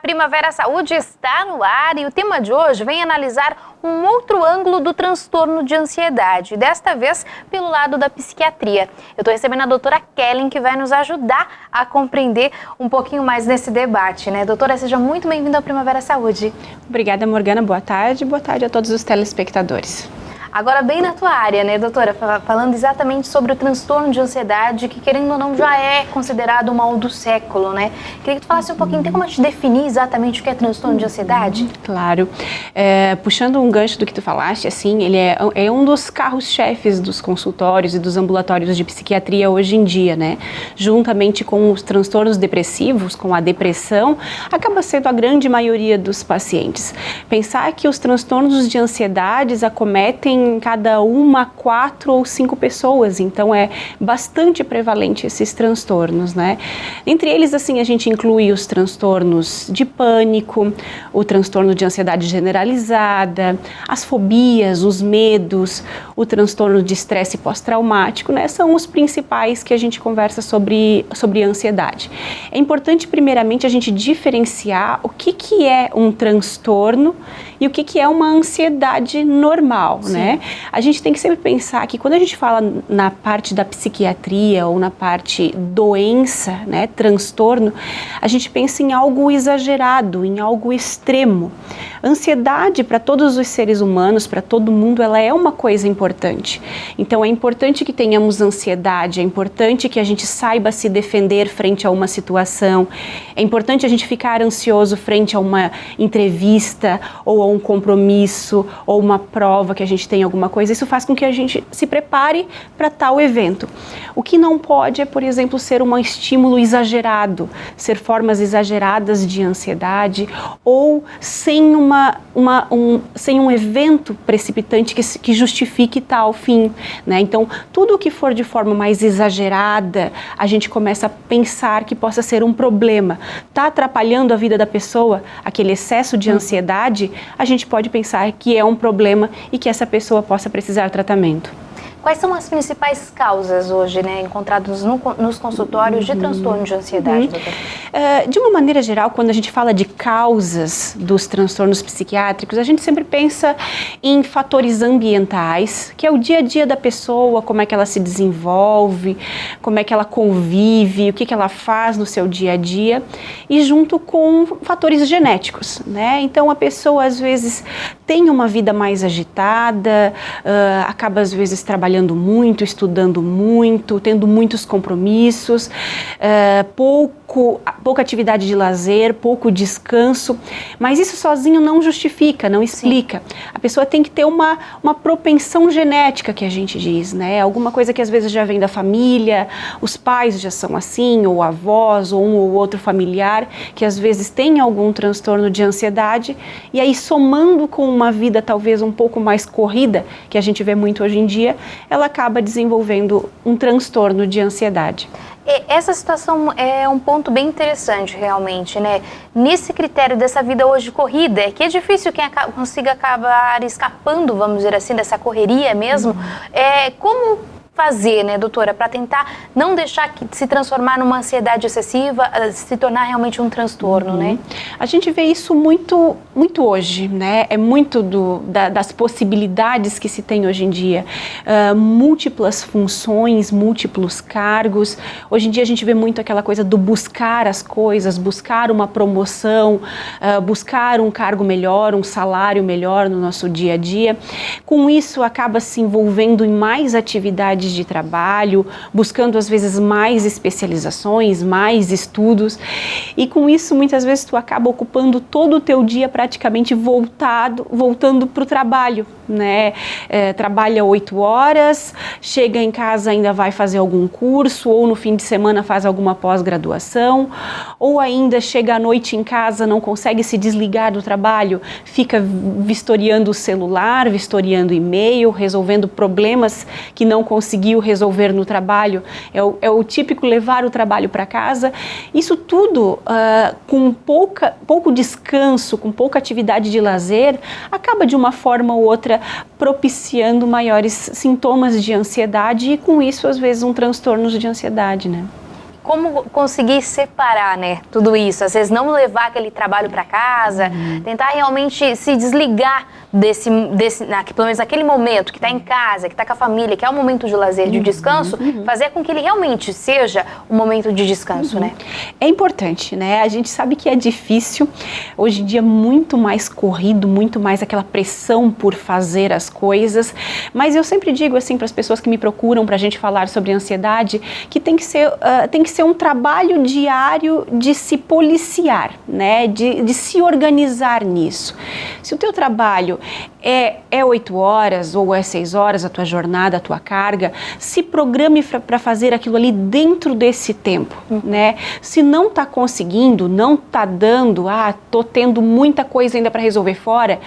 Primavera Saúde está no ar e o tema de hoje vem analisar um outro ângulo do transtorno de ansiedade, desta vez pelo lado da psiquiatria. Eu estou recebendo a doutora Kellen, que vai nos ajudar a compreender um pouquinho mais nesse debate, né? Doutora, seja muito bem-vinda ao Primavera Saúde. Obrigada, Morgana. Boa tarde a todos os telespectadores. Agora, bem na tua área, né, doutora, falando exatamente sobre o transtorno de ansiedade, que querendo ou não já é considerado o mal do século, né? Queria que tu falasse um pouquinho, tem como te definir exatamente o que é transtorno de ansiedade? Claro. Puxando um gancho do que tu falaste, assim, ele é um dos carros-chefes dos consultórios e dos ambulatórios de psiquiatria hoje em dia, né? Juntamente com os transtornos depressivos, com a depressão, acaba sendo a grande maioria dos pacientes. Pensar que os transtornos de ansiedades acometem cada 1, 4 ou 5 pessoas, então é bastante prevalente esses transtornos, né? Entre eles, assim, a gente inclui os transtornos de pânico, o transtorno de ansiedade generalizada, as fobias, os medos, o transtorno de estresse pós-traumático, né? São os principais que a gente conversa sobre ansiedade. É importante, primeiramente, a gente diferenciar o que é um transtorno e o que é uma ansiedade normal, Sim. né? A gente tem que sempre pensar que quando a gente fala na parte da psiquiatria ou na parte doença, né, transtorno, a gente pensa em algo exagerado, em algo extremo. Ansiedade para todos os seres humanos, para todo mundo, ela é uma coisa importante. Então é importante que tenhamos ansiedade, é importante que a gente saiba se defender frente a uma situação, é importante a gente ficar ansioso frente a uma entrevista ou a um compromisso ou uma prova que a gente tem alguma coisa. Isso faz com que a gente se prepare para tal evento. O que não pode é, por exemplo, ser um estímulo exagerado, ser formas exageradas de ansiedade ou sem sem um evento precipitante que justifique tal fim, né? Então, tudo o que for de forma mais exagerada, a gente começa a pensar que possa ser um problema. Está atrapalhando a vida da pessoa, aquele excesso de ansiedade, a gente pode pensar que é um problema e que essa pessoa possa precisar de tratamento. Quais são as principais causas hoje, né, encontradas nos consultórios de transtorno de ansiedade, doutora? De uma maneira geral, quando a gente fala de causas dos transtornos psiquiátricos, a gente sempre pensa em fatores ambientais, que é o dia a dia da pessoa, como é que ela se desenvolve, como é que ela convive, o que ela faz no seu dia a dia, e junto com fatores genéticos, né? Então, a pessoa, às vezes, tem uma vida mais agitada, acaba, às vezes, trabalhando muito, estudando muito, tendo muitos compromissos, pouca atividade de lazer, pouco descanso, mas isso sozinho não justifica, não explica. Sim. A pessoa tem que ter uma propensão genética, que a gente diz, né? Alguma coisa que às vezes já vem da família, os pais já são assim, ou avós, ou um ou outro familiar, que às vezes tem algum transtorno de ansiedade, e aí somando com uma vida talvez um pouco mais corrida, que a gente vê muito hoje em dia, ela acaba desenvolvendo um transtorno de ansiedade. Essa situação é um ponto bem interessante, realmente, né? Nesse critério dessa vida hoje corrida, é que é difícil quem consiga acabar escapando, vamos dizer assim, dessa correria mesmo. Como fazer, né, doutora, para tentar não deixar que se transformar numa ansiedade excessiva, se tornar realmente um transtorno, né? A gente vê isso muito hoje, né? É muito das possibilidades que se tem hoje em dia. Múltiplas funções, múltiplos cargos. Hoje em dia a gente vê muito aquela coisa do buscar as coisas, buscar uma promoção, buscar um cargo melhor, um salário melhor no nosso dia a dia. Com isso, acaba se envolvendo em mais atividades de trabalho, buscando às vezes mais especializações, mais estudos, e com isso muitas vezes tu acaba ocupando todo o teu dia praticamente voltando para o trabalho, né? Trabalha 8 horas, chega em casa, ainda vai fazer algum curso, ou no fim de semana faz alguma pós-graduação, ou ainda chega à noite em casa, não consegue se desligar do trabalho, fica vistoriando o celular, vistoriando e-mail, resolvendo problemas que não conseguiu resolver no trabalho, é o típico levar o trabalho para casa. Isso tudo com pouco descanso, com pouca atividade de lazer, acaba de uma forma ou outra propiciando maiores sintomas de ansiedade e com isso às vezes um transtorno de ansiedade, né? como conseguir separar, né, tudo isso? Às vezes não levar aquele trabalho para casa, tentar realmente se desligar pelo menos naquele momento que está em casa, que está com a família, que é um momento de lazer, de descanso, fazer com que ele realmente seja um momento de descanso, né? É importante, né? A gente sabe que é difícil, hoje em dia muito mais corrido, muito mais aquela pressão por fazer as coisas, mas eu sempre digo assim para as pessoas que me procuram para a gente falar sobre ansiedade, que tem que ser um trabalho diário de se policiar, né? De se organizar nisso. Se o teu trabalho é 8 horas ou é 6 horas a tua jornada, a tua carga, se programe para fazer aquilo ali dentro desse tempo, né? Se não está conseguindo, não está dando, tô tendo muita coisa ainda para resolver fora,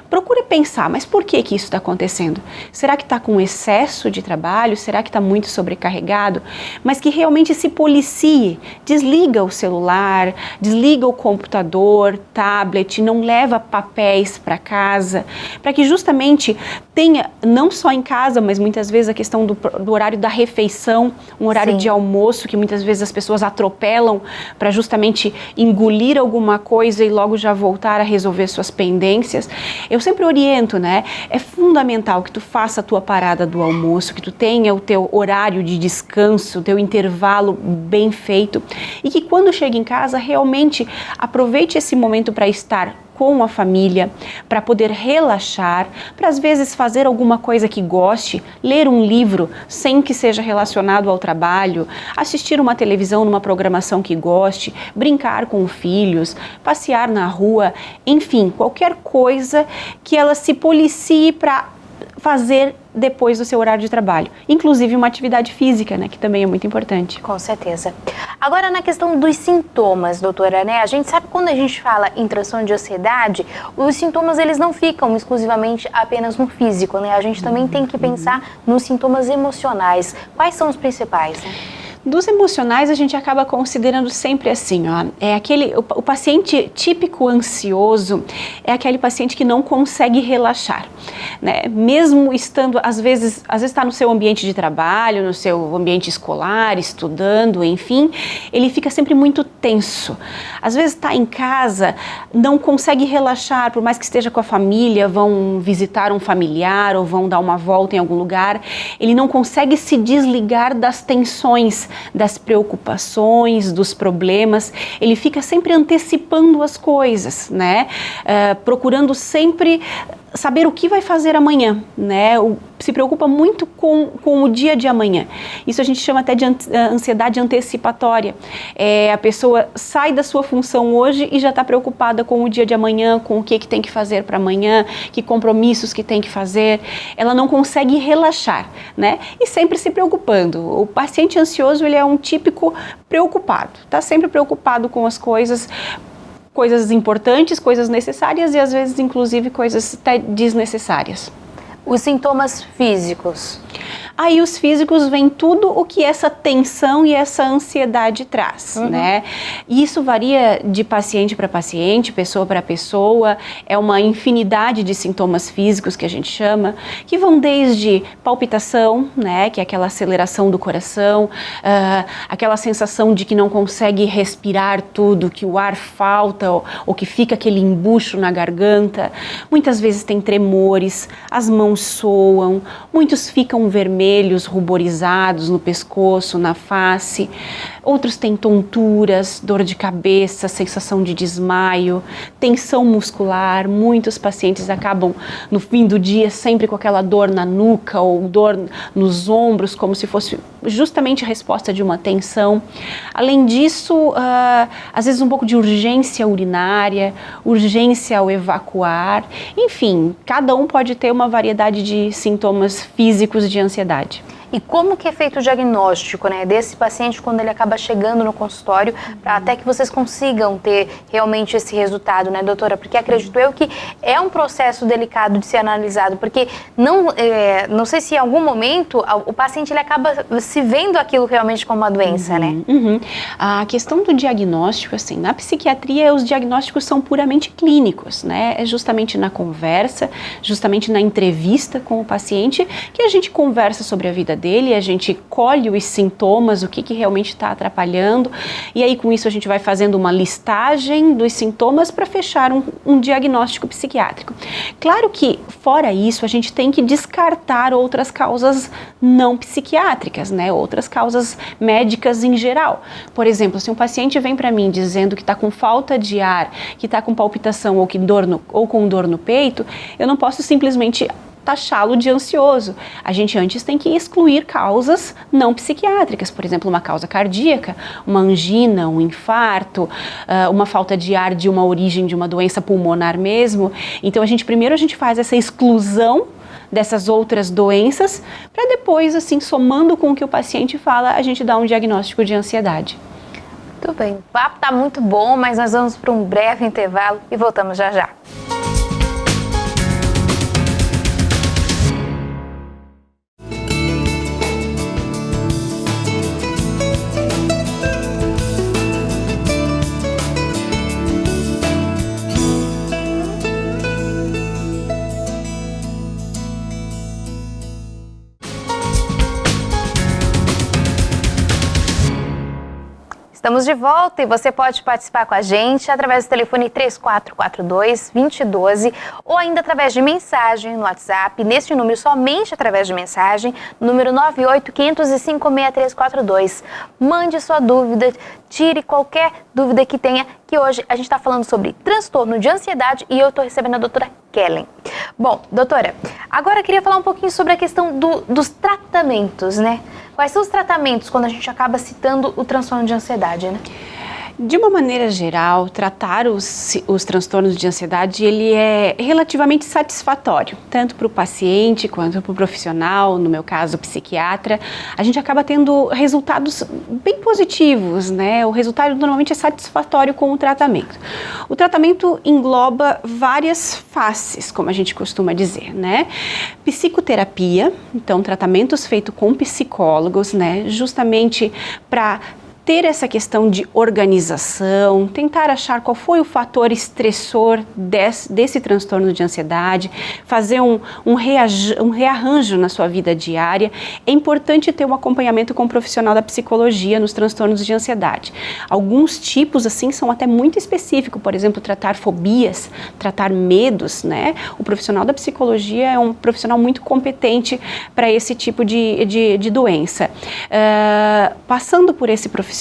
procure pensar, mas por que isso está acontecendo? Será que está com excesso de trabalho? Será que está muito sobrecarregado? Mas que realmente se policie, desliga o celular, desliga o computador, tablet, não leva papéis para casa, para que justamente tenha, não só em casa, mas muitas vezes a questão do horário da refeição, um horário de almoço que muitas vezes as pessoas atropelam para justamente engolir alguma coisa e logo já voltar a resolver suas pendências. Eu sempre oriento, né? É fundamental que tu faça a tua parada do almoço, que tu tenha o teu horário de descanso, o teu intervalo bem feito e que quando chega em casa realmente aproveite esse momento para estar com a família, para poder relaxar, para às vezes fazer alguma coisa que goste, ler um livro sem que seja relacionado ao trabalho, assistir uma televisão numa programação que goste, brincar com filhos, passear na rua, enfim, qualquer coisa que ela se policie para fazer depois do seu horário de trabalho. Inclusive uma atividade física, né, que também é muito importante. Com certeza. Agora, na questão dos sintomas, doutora, né, a gente sabe que quando a gente fala em transtorno de ansiedade, os sintomas eles não ficam exclusivamente apenas no físico, né? A gente também tem que pensar nos sintomas emocionais. Quais são os principais, né? Dos emocionais, a gente acaba considerando sempre assim, ó, o paciente típico ansioso é aquele paciente que não consegue relaxar, né? Mesmo estando, às vezes está no seu ambiente de trabalho, no seu ambiente escolar, estudando, enfim, ele fica sempre muito tenso. Às vezes está em casa, não consegue relaxar, por mais que esteja com a família, vão visitar um familiar ou vão dar uma volta em algum lugar, ele não consegue se desligar das tensões, das preocupações, dos problemas, ele fica sempre antecipando as coisas, né? Procurando sempre saber o que vai fazer amanhã, né? Se preocupa muito com o dia de amanhã. Isso a gente chama até de ansiedade antecipatória. A pessoa sai da sua função hoje e já está preocupada com o dia de amanhã, com o que tem que fazer para amanhã, que compromissos que tem que fazer. Ela não consegue relaxar, né? E sempre se preocupando. O paciente ansioso, ele é um típico preocupado, está sempre preocupado com as coisas importantes, coisas necessárias e às vezes inclusive coisas até desnecessárias. Os sintomas físicos. Aí os físicos vêm tudo o que essa tensão e essa ansiedade traz, né? E isso varia de paciente para paciente, pessoa para pessoa, é uma infinidade de sintomas físicos que a gente chama, que vão desde palpitação, né? Que é aquela aceleração do coração, aquela sensação de que não consegue respirar tudo, que o ar falta ou que fica aquele embucho na garganta. Muitas vezes tem tremores, as mãos soam, muitos ficam vermelhos, ruborizados no pescoço, na face. Outros têm tonturas, dor de cabeça, sensação de desmaio, tensão muscular. Muitos pacientes acabam no fim do dia sempre com aquela dor na nuca ou dor nos ombros, como se fosse justamente a resposta de uma tensão. Além disso, às vezes um pouco de urgência urinária, urgência ao evacuar. Enfim, cada um pode ter uma variedade de sintomas físicos de ansiedade. E como que é feito o diagnóstico, né, desse paciente quando ele acaba chegando no consultório, para até que vocês consigam ter realmente esse resultado, né, doutora? Porque acredito eu que é um processo delicado de ser analisado, porque não sei se em algum momento o paciente ele acaba se vendo aquilo realmente como uma doença, né? A questão do diagnóstico, assim, na psiquiatria os diagnósticos são puramente clínicos, né? É justamente na conversa, justamente na entrevista com o paciente que a gente conversa sobre a vida dele, a gente colhe os sintomas, o que realmente está atrapalhando, e aí com isso a gente vai fazendo uma listagem dos sintomas para fechar um diagnóstico psiquiátrico. Claro que, fora isso, a gente tem que descartar outras causas não psiquiátricas, né? Outras causas médicas em geral. Por exemplo, se um paciente vem para mim dizendo que está com falta de ar, que está com palpitação ou com dor no peito, eu não posso simplesmente taxá-lo de ansioso. A gente antes tem que excluir causas não psiquiátricas, por exemplo, uma causa cardíaca, uma angina, um infarto, uma falta de ar de uma origem de uma doença pulmonar mesmo. Então, primeiro a gente faz essa exclusão dessas outras doenças, para depois, assim, somando com o que o paciente fala, a gente dá um diagnóstico de ansiedade. Tudo bem, o papo tá muito bom, mas nós vamos para um breve intervalo e voltamos já já. Estamos de volta e você pode participar com a gente através do telefone 3442-2012 ou ainda através de mensagem no WhatsApp, neste número somente através de mensagem, número 98-505-6342. Mande sua dúvida, tire qualquer dúvida que tenha, que hoje a gente está falando sobre transtorno de ansiedade e eu estou recebendo a doutora Kellen. Bom, doutora, agora eu queria falar um pouquinho sobre a questão dos tratamentos, né? Quais são os tratamentos quando a gente acaba citando o transtorno de ansiedade, né? De uma maneira geral, tratar os transtornos de ansiedade, ele é relativamente satisfatório, tanto para o paciente quanto para o profissional, no meu caso, o psiquiatra. A gente acaba tendo resultados bem positivos, né? O resultado normalmente é satisfatório com o tratamento. O tratamento engloba várias faces, como a gente costuma dizer, né? Psicoterapia, então tratamentos feitos com psicólogos, né? Justamente para ter essa questão de organização, tentar achar qual foi o fator estressor desse transtorno de ansiedade, fazer um rearranjo na sua vida diária. É importante ter um acompanhamento com um profissional da psicologia nos transtornos de ansiedade. Alguns tipos, assim, são até muito específicos, por exemplo, tratar fobias, tratar medos, né? O profissional da psicologia é um profissional muito competente para esse tipo de doença. Passando por esse profissional,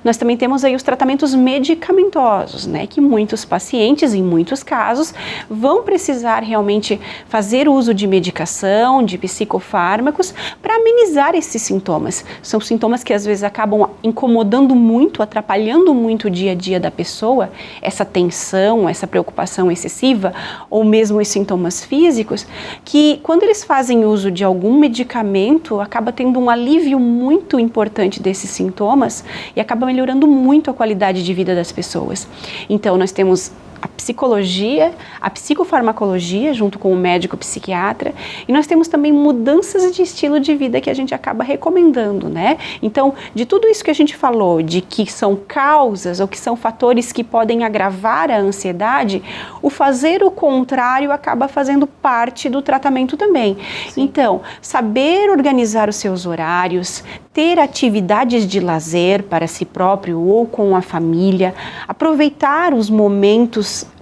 nós também temos aí os tratamentos medicamentosos, né, que muitos pacientes, em muitos casos, vão precisar realmente fazer uso de medicação, de psicofármacos, para amenizar esses sintomas. São sintomas que às vezes acabam incomodando muito, atrapalhando muito o dia a dia da pessoa, essa tensão, essa preocupação excessiva, ou mesmo os sintomas físicos, que quando eles fazem uso de algum medicamento, acaba tendo um alívio muito importante desses sintomas e acaba melhorando muito a qualidade de vida das pessoas. Então, nós temos a psicologia, a psicofarmacologia, junto com o médico psiquiatra, e nós temos também mudanças de estilo de vida que a gente acaba recomendando, né? Então, de tudo isso que a gente falou, de que são causas ou que são fatores que podem agravar a ansiedade, o fazer o contrário acaba fazendo parte do tratamento também. Sim. Então, saber organizar os seus horários, ter atividades de lazer para si próprio ou com a família, aproveitar os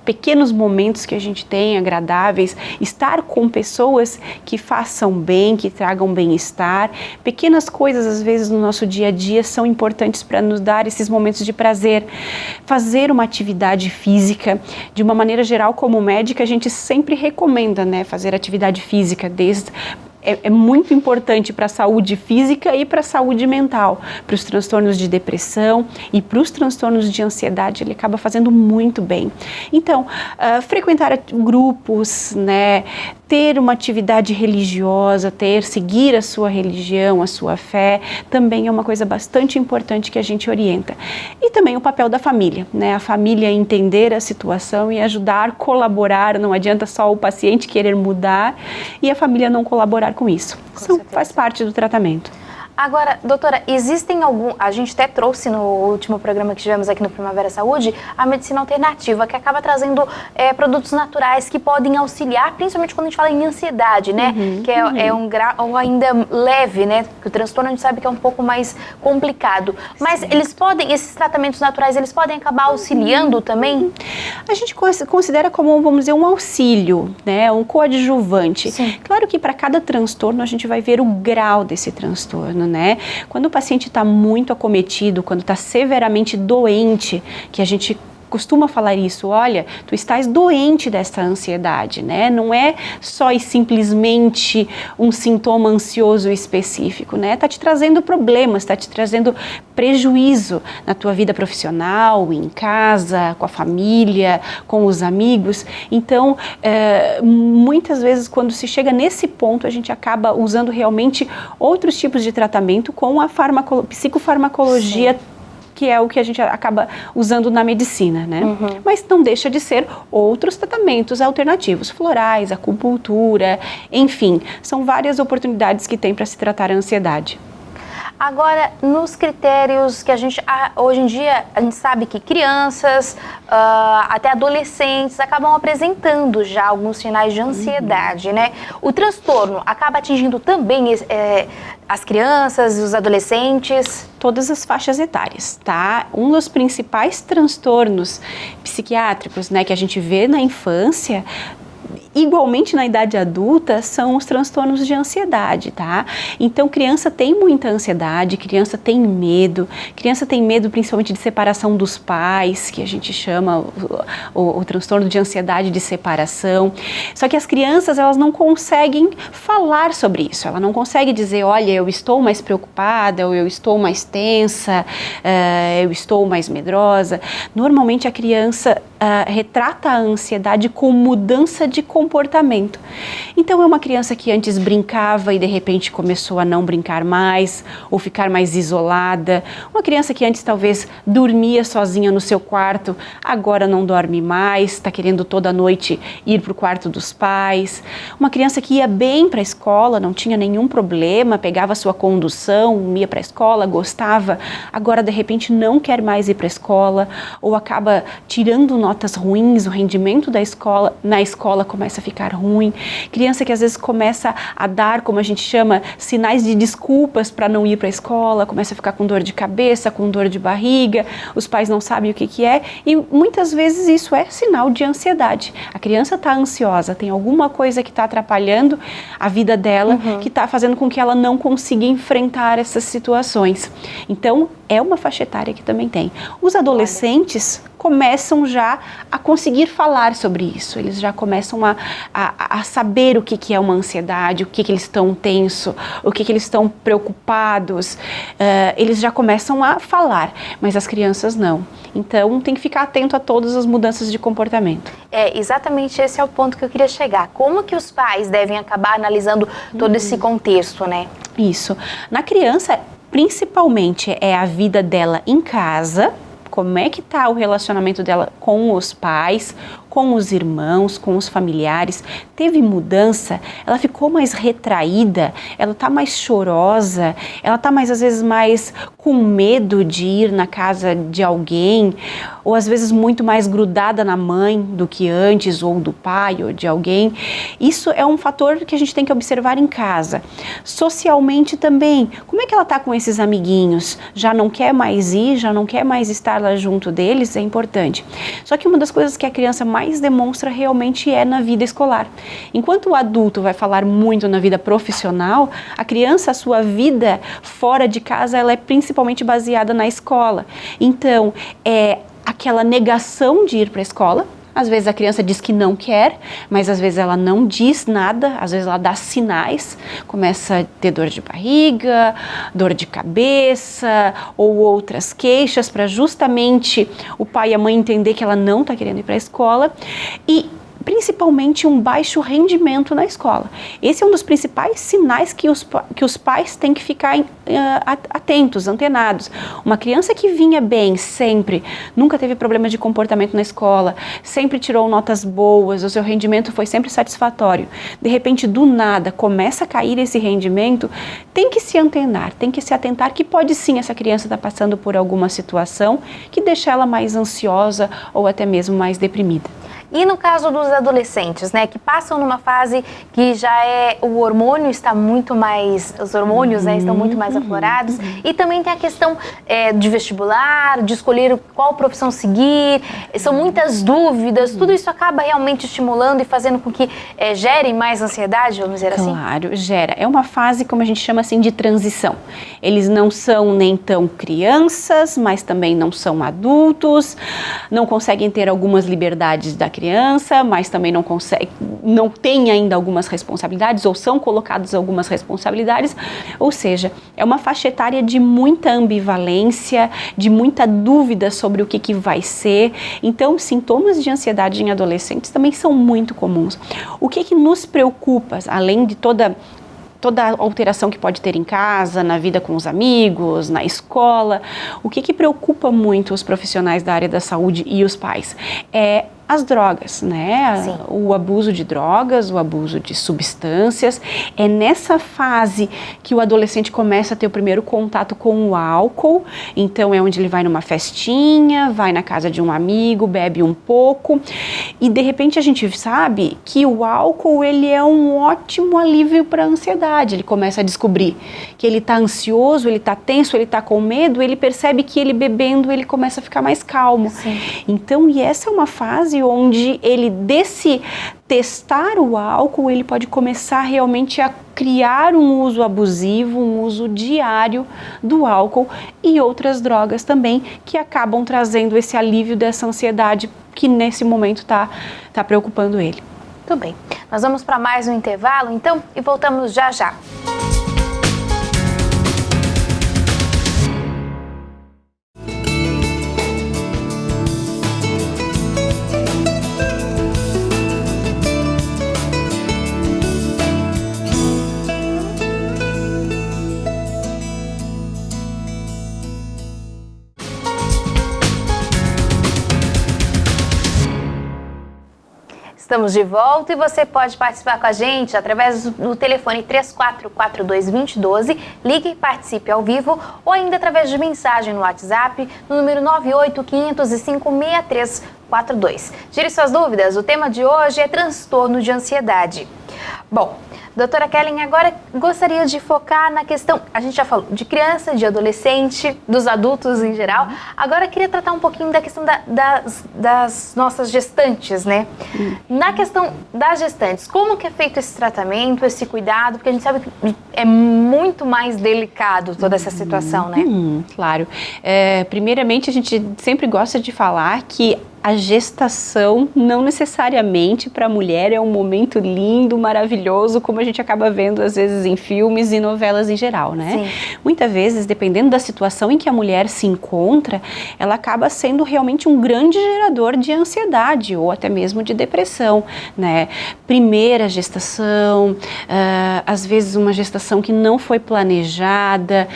pequenos momentos que a gente tem agradáveis, estar com pessoas que façam bem, que tragam bem-estar. Pequenas coisas, às vezes, no nosso dia a dia são importantes para nos dar esses momentos de prazer. Fazer uma atividade física, de uma maneira geral, como médica, a gente sempre recomenda, né, fazer atividade física é muito importante para a saúde física e para a saúde mental. Para os transtornos de depressão e para os transtornos de ansiedade, ele acaba fazendo muito bem. Então, frequentar grupos, né, ter uma atividade religiosa, seguir a sua religião, a sua fé, também é uma coisa bastante importante que a gente orienta. E também o papel da família, né? A família entender a situação e ajudar, colaborar, não adianta só o paciente querer mudar e a família não colaborar com isso. Faz parte do tratamento. Agora, doutora, a gente até trouxe no último programa que tivemos aqui no Primavera Saúde, a medicina alternativa, que acaba trazendo produtos naturais que podem auxiliar, principalmente quando a gente fala em ansiedade, né? Que é um grau ainda leve, né? Que o transtorno a gente sabe que é um pouco mais complicado. Mas esses tratamentos naturais, eles podem acabar auxiliando também? A gente considera como, vamos dizer, um auxílio, né? Um coadjuvante. Sim. Claro que para cada transtorno a gente vai ver o grau desse transtorno, né? Quando o paciente está muito acometido, quando está severamente doente, que a gente costuma falar isso, olha, tu estás doente dessa ansiedade, né? Não é só e simplesmente um sintoma ansioso específico, né? Tá te trazendo problemas, tá te trazendo prejuízo na tua vida profissional, em casa, com a família, com os amigos. Então, muitas vezes quando se chega nesse ponto, a gente acaba usando realmente outros tipos de tratamento com a psicofarmacologia, que é o que a gente acaba usando na medicina, né? Mas não deixa de ser outros tratamentos alternativos, florais, acupuntura, enfim, são várias oportunidades que tem para se tratar a ansiedade. Agora, nos critérios que hoje em dia, a gente sabe que crianças, até adolescentes, acabam apresentando já alguns sinais de ansiedade, né? O transtorno acaba atingindo também as crianças e os adolescentes? Todas as faixas etárias, tá? Um dos principais transtornos psiquiátricos, né, que a gente vê na infância, igualmente na idade adulta, são os transtornos de ansiedade, tá? Então, criança tem muita ansiedade, criança tem medo principalmente de separação dos pais, que a gente chama o transtorno de ansiedade de separação. Só que as crianças, elas não conseguem falar sobre isso, ela não consegue dizer, olha, eu estou mais preocupada, ou eu estou mais tensa, eu estou mais medrosa. Normalmente, a criança retrata a ansiedade com mudança de comportamento. Então é uma criança que antes brincava e de repente começou a não brincar mais ou ficar mais isolada. Uma criança que antes talvez dormia sozinha no seu quarto, agora não dorme mais, está querendo toda noite ir para o quarto dos pais. Uma criança que ia bem para a escola, não tinha nenhum problema, pegava sua condução, ia para a escola, gostava, agora de repente não quer mais ir para a escola ou acaba tirando notas ruins, o rendimento na escola começa a ficar ruim. Criança que às vezes começa a dar, como a gente chama, sinais de desculpas para não ir para a escola, começa a ficar com dor de cabeça, com dor de barriga, os pais não sabem o que é e muitas vezes isso é sinal de ansiedade. A criança está ansiosa, tem alguma coisa que está atrapalhando a vida dela, que está fazendo com que ela não consiga enfrentar essas situações. Então, é uma faixa etária que também tem. Os adolescentes começam já a conseguir falar sobre isso, eles já começam a saber o que é uma ansiedade, o que eles estão tenso, o que eles estão preocupados, eles já começam a falar, mas as crianças não. Então tem que ficar atento a todas as mudanças de comportamento. Exatamente esse é o ponto que eu queria chegar. Como que os pais devem acabar analisando todo esse contexto, né? Isso. Na criança, principalmente é a vida dela em casa, como é que está o relacionamento dela com os pais, com os irmãos, com os familiares. Teve mudança, ela ficou mais retraída, ela está mais chorosa, ela está mais, às vezes, mais com medo de ir na casa de alguém, ou às vezes muito mais grudada na mãe do que antes, ou do pai, ou de alguém. Isso é um fator que a gente tem que observar em casa. Socialmente também, como é que ela está com esses amiguinhos? Já não quer mais ir, já não quer mais estar lá junto deles? É importante. Só que uma das coisas que a criança mais demonstra realmente é na vida escolar. Enquanto o adulto vai falar muito na vida profissional, a criança, a sua vida fora de casa, ela é principalmente baseada na escola. Então, é aquela negação de ir para a escola. Às vezes a criança diz que não quer, mas às vezes ela não diz nada, às vezes ela dá sinais, começa a ter dor de barriga, dor de cabeça ou outras queixas para justamente o pai e a mãe entender que ela não está querendo ir para a escola e principalmente um baixo rendimento na escola. Esse é um dos principais sinais que os pais têm que ficar atentos, antenados. Uma criança que vinha bem sempre, nunca teve problema de comportamento na escola, sempre tirou notas boas, o seu rendimento foi sempre satisfatório. De repente, do nada, começa a cair esse rendimento, tem que se antenar, tem que se atentar que pode sim essa criança estar passando por alguma situação que deixa ela mais ansiosa ou até mesmo mais deprimida. E no caso dos adolescentes, né, que passam numa fase que já o hormônio está muito mais, os hormônios, né, estão muito mais aflorados, e também tem a questão de vestibular, de escolher qual profissão seguir, são muitas dúvidas, tudo isso acaba realmente estimulando e fazendo com que gerem mais ansiedade, vamos dizer assim? Claro, gera. É uma fase, como a gente chama assim, de transição. Eles não são nem tão crianças, mas também não são adultos, não conseguem ter algumas liberdades da criança, mas também não tem ainda algumas responsabilidades ou são colocadas algumas responsabilidades, ou seja, é uma faixa etária de muita ambivalência, de muita dúvida sobre o que vai ser. Então, sintomas de ansiedade em adolescentes também são muito comuns. O que nos preocupa, além de toda a alteração que pode ter em casa, na vida com os amigos, na escola, o que preocupa muito os profissionais da área da saúde e os pais é as drogas, né? Sim. O abuso de drogas, o abuso de substâncias. É nessa fase que o adolescente começa a ter o primeiro contato com o álcool. Então é onde ele vai numa festinha, vai na casa de um amigo, bebe um pouco. E de repente a gente sabe que o álcool ele é um ótimo alívio para a ansiedade. Ele começa a descobrir que ele está ansioso, ele está tenso, ele está com medo. Ele percebe que ele bebendo ele começa a ficar mais calmo. Sim. Então, e essa é uma fase onde ele, desse testar o álcool, ele pode começar realmente a criar um uso abusivo, um uso diário do álcool e outras drogas também, que acabam trazendo esse alívio dessa ansiedade que nesse momento está preocupando ele. Tudo bem. Nós vamos para mais um intervalo, então, e voltamos já já. Estamos de volta e você pode participar com a gente através do telefone 3442-2012, ligue e participe ao vivo ou ainda através de mensagem no WhatsApp no número 985056342. Tire suas dúvidas, o tema de hoje é transtorno de ansiedade. Bom, doutora Kellen, agora gostaria de focar na questão, a gente já falou de criança, de adolescente, dos adultos em geral, agora queria tratar um pouquinho da questão das nossas gestantes, né? Na questão das gestantes, como que é feito esse tratamento, esse cuidado, porque a gente sabe que é muito mais delicado toda essa situação, né? Claro. Primeiramente, a gente sempre gosta de falar que a gestação não necessariamente para a mulher é um momento lindo, maravilhoso, como a gente acaba vendo às vezes em filmes e novelas em geral, né? Sim. Muitas vezes, dependendo da situação em que a mulher se encontra, ela acaba sendo realmente um grande gerador de ansiedade ou até mesmo de depressão, né? Primeira gestação, às vezes uma gestação que não foi planejada,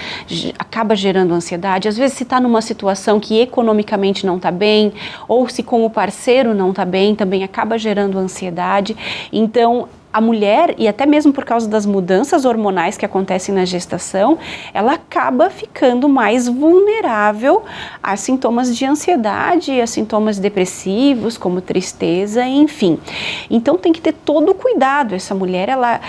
acaba gerando ansiedade. Às vezes se está numa situação que economicamente não está bem, ou se com o parceiro não está bem, também acaba gerando ansiedade. Então, a mulher, e até mesmo por causa das mudanças hormonais que acontecem na gestação, ela acaba ficando mais vulnerável a sintomas de ansiedade, a sintomas depressivos, como tristeza, enfim. Então tem que ter todo o cuidado. Essa mulher, ela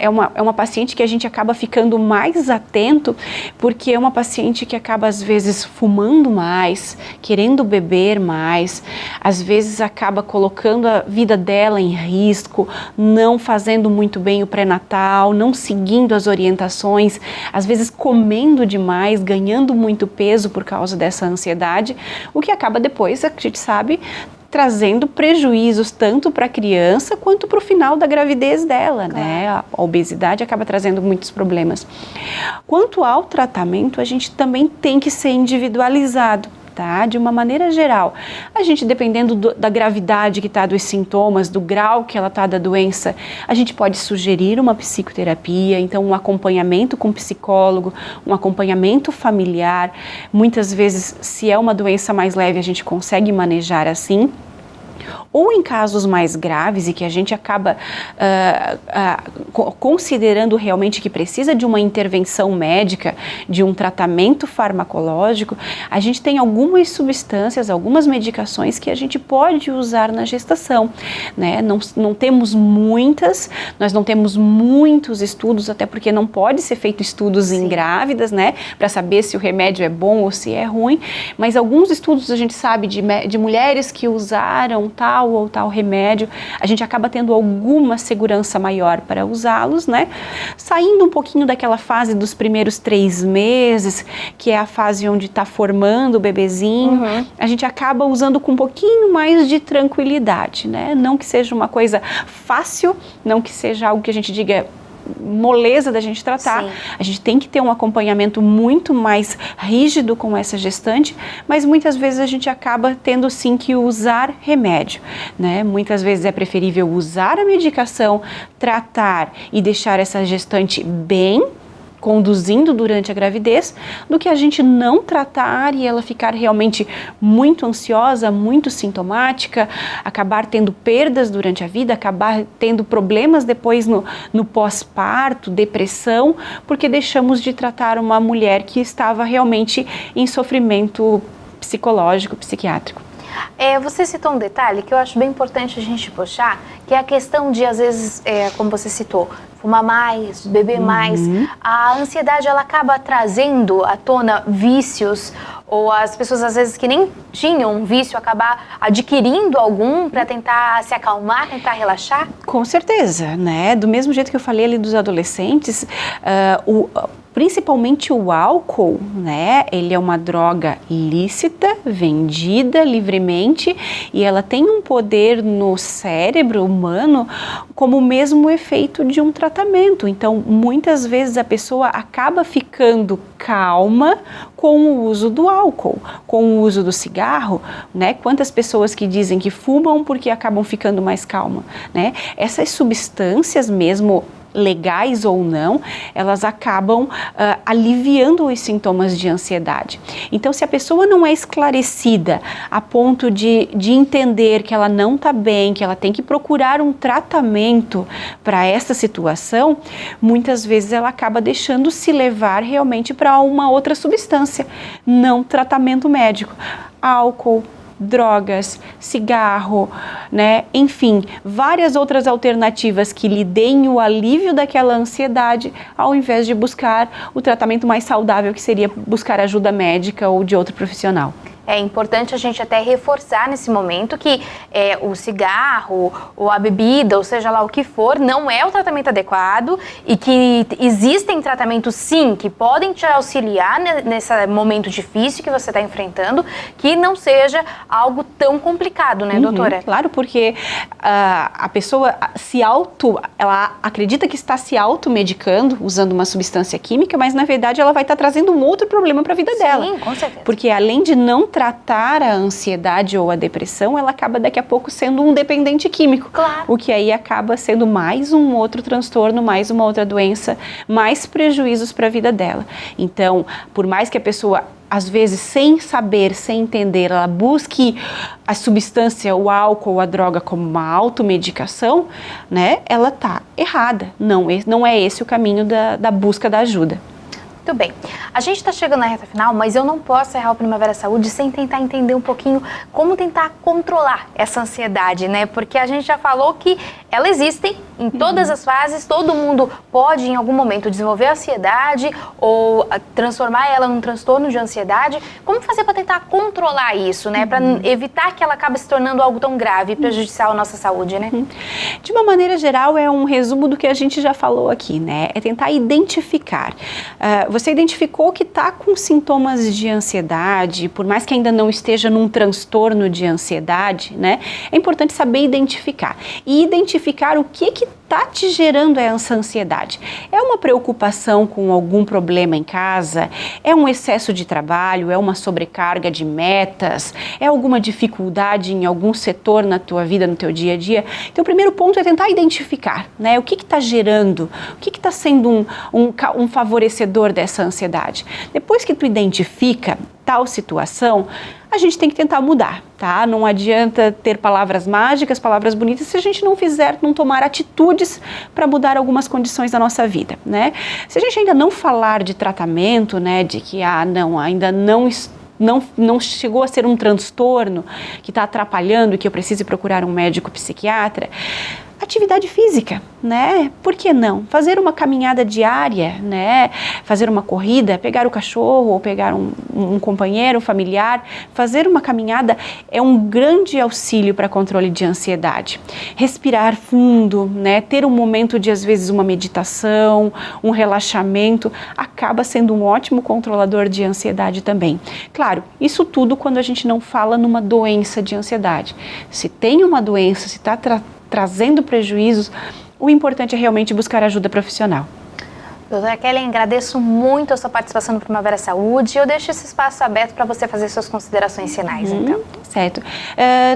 é uma paciente que a gente acaba ficando mais atento, porque é uma paciente que acaba às vezes fumando mais, querendo beber mais, às vezes acaba colocando a vida dela em risco, não fazendo muito bem o pré-natal, não seguindo as orientações, às vezes comendo demais, ganhando muito peso por causa dessa ansiedade, o que acaba depois, a gente sabe, trazendo prejuízos tanto para a criança quanto para o final da gravidez dela, né? A obesidade acaba trazendo muitos problemas. Quanto ao tratamento, a gente também tem que ser individualizado. tá? De uma maneira geral. A gente, dependendo da gravidade que está dos sintomas, do grau que ela está da doença, a gente pode sugerir uma psicoterapia, então um acompanhamento com psicólogo, um acompanhamento familiar. Muitas vezes, se é uma doença mais leve, a gente consegue manejar assim. Ou em casos mais graves e que a gente acaba considerando realmente que precisa de uma intervenção médica, de um tratamento farmacológico, a gente tem algumas substâncias, algumas medicações que a gente pode usar na gestação, né? Não temos muitas, nós não temos muitos estudos, até porque não pode ser feito estudos em grávidas, né? Para saber se o remédio é bom ou se é ruim, mas alguns estudos a gente sabe de mulheres que usaram tal ou tal remédio, a gente acaba tendo alguma segurança maior para usá-los, né? Saindo um pouquinho daquela fase dos primeiros 3 meses, que é a fase onde está formando o bebezinho, a gente acaba usando com um pouquinho mais de tranquilidade, né? Não que seja uma coisa fácil, não que seja algo que a gente diga moleza da gente tratar. Sim. A gente tem que ter um acompanhamento muito mais rígido com essa gestante, mas muitas vezes a gente acaba tendo sim que usar remédio, né? Muitas vezes é preferível usar a medicação, tratar e deixar essa gestante bem, conduzindo durante a gravidez, do que a gente não tratar e ela ficar realmente muito ansiosa, muito sintomática, acabar tendo perdas durante a vida, acabar tendo problemas depois no pós-parto, depressão, porque deixamos de tratar uma mulher que estava realmente em sofrimento psicológico, psiquiátrico. Você citou um detalhe que eu acho bem importante a gente puxar, que é a questão de, às vezes, como você citou, fumar mais, beber mais. A ansiedade, ela acaba trazendo à tona vícios, ou as pessoas, às vezes, que nem tinham um vício, acabar adquirindo algum para tentar se acalmar, tentar relaxar? Com certeza, né? Do mesmo jeito que eu falei ali dos adolescentes, principalmente o álcool, né? Ele é uma droga lícita, vendida livremente e ela tem um poder no cérebro humano como o mesmo efeito de um tratamento. Então, muitas vezes a pessoa acaba ficando calma com o uso do álcool, com o uso do cigarro, né? Quantas pessoas que dizem que fumam porque acabam ficando mais calma, né? Essas substâncias mesmo, legais ou não, elas acabam aliviando os sintomas de ansiedade. Então, se a pessoa não é esclarecida a ponto de entender que ela não está bem, que ela tem que procurar um tratamento para essa situação, muitas vezes ela acaba deixando se levar realmente para uma outra substância, não tratamento médico. Álcool, drogas, cigarro, né? Enfim, várias outras alternativas que lhe deem o alívio daquela ansiedade, ao invés de buscar o tratamento mais saudável, que seria buscar ajuda médica ou de outro profissional. É importante a gente até reforçar nesse momento que o cigarro ou a bebida, ou seja lá o que for, não é o tratamento adequado e que existem tratamentos sim que podem te auxiliar nesse momento difícil que você está enfrentando, que não seja algo tão complicado, né, doutora? Claro, porque a pessoa ela acredita que está se automedicando usando uma substância química, mas na verdade ela vai estar trazendo um outro problema para a vida dela. Sim, com certeza. Porque além de não tratar a ansiedade ou a depressão, ela acaba daqui a pouco sendo um dependente químico. Claro. O que aí acaba sendo mais um outro transtorno, mais uma outra doença, mais prejuízos para a vida dela. Então, por mais que a pessoa, às vezes, sem saber, sem entender, ela busque a substância, o álcool, a droga como uma automedicação, né? Ela está errada. Não é esse o caminho da busca da ajuda. Muito bem. A gente está chegando na reta final, mas eu não posso errar o Primavera Saúde sem tentar entender um pouquinho como tentar controlar essa ansiedade, né? Porque a gente já falou que ela existe em todas as fases, todo mundo pode em algum momento desenvolver ansiedade ou transformar ela num transtorno de ansiedade. Como fazer para tentar controlar isso, né? Para evitar que ela acabe se tornando algo tão grave e prejudicial à nossa saúde, né? De uma maneira geral, é um resumo do que a gente já falou aqui, né? É tentar identificar. Você identificou que está com sintomas de ansiedade, por mais que ainda não esteja num transtorno de ansiedade, né? É importante saber identificar. E identificar identificar o que está te gerando essa ansiedade. É uma preocupação com algum problema em casa? É um excesso de trabalho? É uma sobrecarga de metas? É alguma dificuldade em algum setor na tua vida, no teu dia a dia? Então, o primeiro ponto é tentar identificar, né? O que está gerando, o que está sendo um favorecedor dessa ansiedade. Depois que tu identifica tal situação, a gente tem que tentar mudar, tá? Não adianta ter palavras mágicas, palavras bonitas, se a gente não tomar atitudes para mudar algumas condições da nossa vida, né? Se a gente ainda não falar de tratamento, né, de que, ainda não chegou a ser um transtorno que está atrapalhando e que eu preciso procurar um médico psiquiatra, atividade física, né? Por que não? Fazer uma caminhada diária, né? Fazer uma corrida, pegar o cachorro ou pegar um companheiro, um familiar, fazer uma caminhada é um grande auxílio para controle de ansiedade. Respirar fundo, né? Ter um momento de, às vezes, uma meditação, um relaxamento, acaba sendo um ótimo controlador de ansiedade também. Claro, isso tudo quando a gente não fala numa doença de ansiedade. Se tem uma doença, se está trazendo prejuízos, o importante é realmente buscar ajuda profissional. Doutora Kellen, agradeço muito a sua participação no Primavera Saúde e eu deixo esse espaço aberto para você fazer suas considerações finais, então. Certo.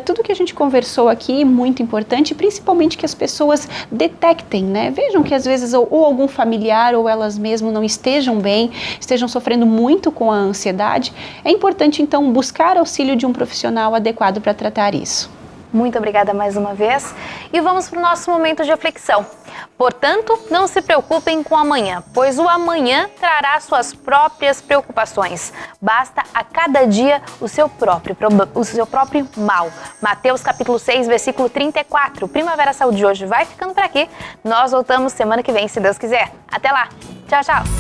Tudo que a gente conversou aqui é muito importante, principalmente que as pessoas detectem, né? Vejam que às vezes ou algum familiar ou elas mesmas não estejam bem, estejam sofrendo muito com a ansiedade. É importante, então, buscar auxílio de um profissional adequado para tratar isso. Muito obrigada mais uma vez e vamos para o nosso momento de reflexão. Portanto, não se preocupem com o amanhã, pois o amanhã trará suas próprias preocupações. Basta a cada dia o seu próprio mal. Mateus capítulo 6, versículo 34. Primavera Saúde de hoje vai ficando por aqui. Nós voltamos semana que vem, se Deus quiser. Até lá. Tchau, tchau.